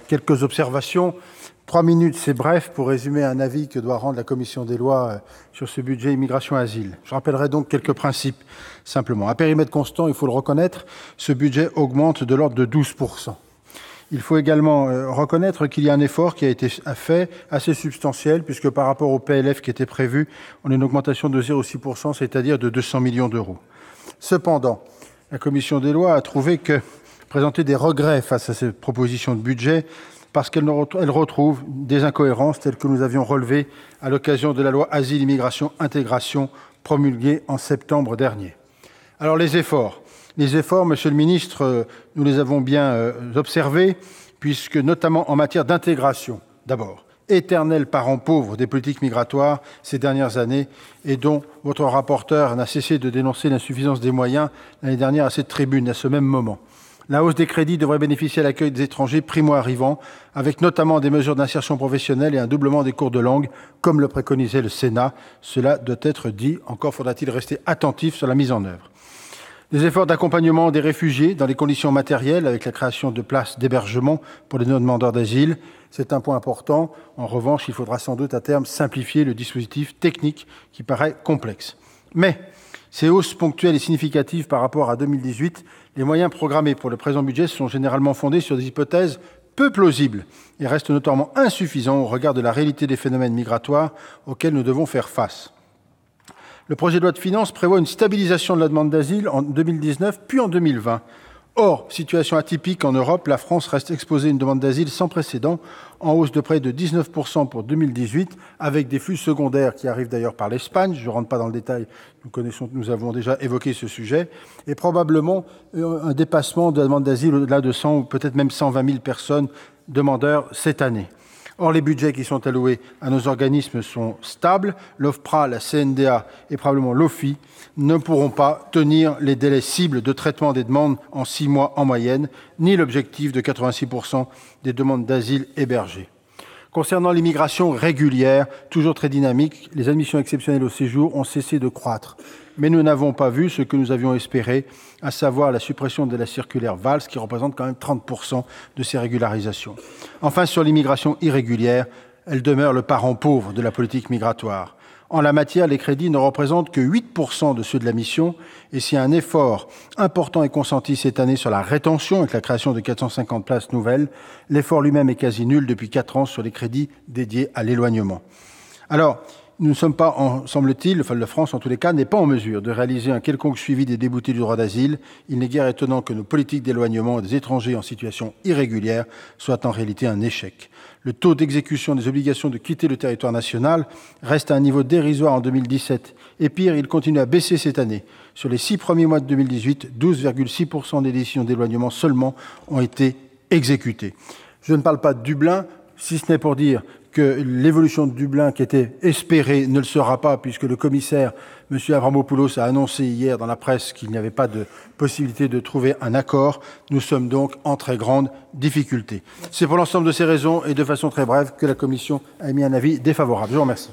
Quelques observations. 3 minutes, c'est bref pour résumer un avis que doit rendre la Commission des lois sur ce budget immigration-asile. Je rappellerai donc quelques principes, simplement. À périmètre constant, il faut le reconnaître, ce budget augmente de l'ordre de 12%. Il faut également reconnaître qu'il y a un effort qui a été fait, assez substantiel, puisque par rapport au PLF qui était prévu, on a une augmentation de 0,6%, c'est-à-dire de 200 millions d'euros. Cependant, la Commission des lois a trouvé que présenter des regrets face à cette proposition de budget parce qu'elle retrouve des incohérences telles que nous avions relevées à l'occasion de la loi Asile, Immigration, Intégration promulguée en septembre dernier. Alors les efforts, Monsieur le Ministre, nous les avons bien observés, puisque notamment en matière d'intégration, d'abord, éternel parent pauvre des politiques migratoires ces dernières années et dont votre rapporteur n'a cessé de dénoncer l'insuffisance des moyens l'année dernière à cette tribune, à ce même moment. La hausse des crédits devrait bénéficier à l'accueil des étrangers primo-arrivants, avec notamment des mesures d'insertion professionnelle et un doublement des cours de langue, comme le préconisait le Sénat. Cela doit être dit, encore faudra-t-il rester attentif sur la mise en œuvre. Des efforts d'accompagnement des réfugiés dans les conditions matérielles, avec la création de places d'hébergement pour les non-demandeurs d'asile. C'est un point important. En revanche, il faudra sans doute à terme simplifier le dispositif technique qui paraît complexe. Mais ces hausses ponctuelles et significatives par rapport à 2018, les moyens programmés pour le présent budget sont généralement fondés sur des hypothèses peu plausibles et restent notoirement insuffisants au regard de la réalité des phénomènes migratoires auxquels nous devons faire face. Le projet de loi de finances prévoit une stabilisation de la demande d'asile en 2019 puis en 2020. Or, situation atypique en Europe, la France reste exposée à une demande d'asile sans précédent, en hausse de près de 19% pour 2018, avec des flux secondaires qui arrivent d'ailleurs par l'Espagne. Je ne rentre pas dans le détail, nous avons déjà évoqué ce sujet, et probablement un dépassement de la demande d'asile au-delà de 100 ou peut-être même 120 000 personnes demandeurs cette année. Or, les budgets qui sont alloués à nos organismes sont stables. L'OFPRA, la CNDA et probablement l'OFII ne pourront pas tenir les délais cibles de traitement des demandes en 6 mois en moyenne, ni l'objectif de 86% des demandes d'asile hébergées. Concernant l'immigration régulière, toujours très dynamique, les admissions exceptionnelles au séjour ont cessé de croître. Mais nous n'avons pas vu ce que nous avions espéré, à savoir la suppression de la circulaire Valls, qui représente quand même 30% de ces régularisations. Enfin, sur l'immigration irrégulière, elle demeure le parent pauvre de la politique migratoire. En la matière, les crédits ne représentent que 8% de ceux de la mission, et si un effort important est consenti cette année sur la rétention, avec la création de 450 places nouvelles, l'effort lui-même est quasi nul depuis 4 ans sur les crédits dédiés à l'éloignement. Alors, nous ne sommes pas, semble-t-il, la France en tous les cas, n'est pas en mesure de réaliser un quelconque suivi des déboutés du droit d'asile. Il n'est guère étonnant que nos politiques d'éloignement des étrangers en situation irrégulière soient en réalité un échec. Le taux d'exécution des obligations de quitter le territoire national reste à un niveau dérisoire en 2017. Et pire, il continue à baisser cette année. Sur les 6 premiers mois de 2018, 12,6% des décisions d'éloignement seulement ont été exécutées. Je ne parle pas de Dublin, si ce n'est pour dire que l'évolution de Dublin qui était espérée ne le sera pas, puisque le commissaire, M. Avramopoulos, a annoncé hier dans la presse qu'il n'y avait pas de possibilité de trouver un accord. Nous sommes donc en très grande difficulté. C'est pour l'ensemble de ces raisons et de façon très brève que la Commission a émis un avis défavorable. Je vous remercie.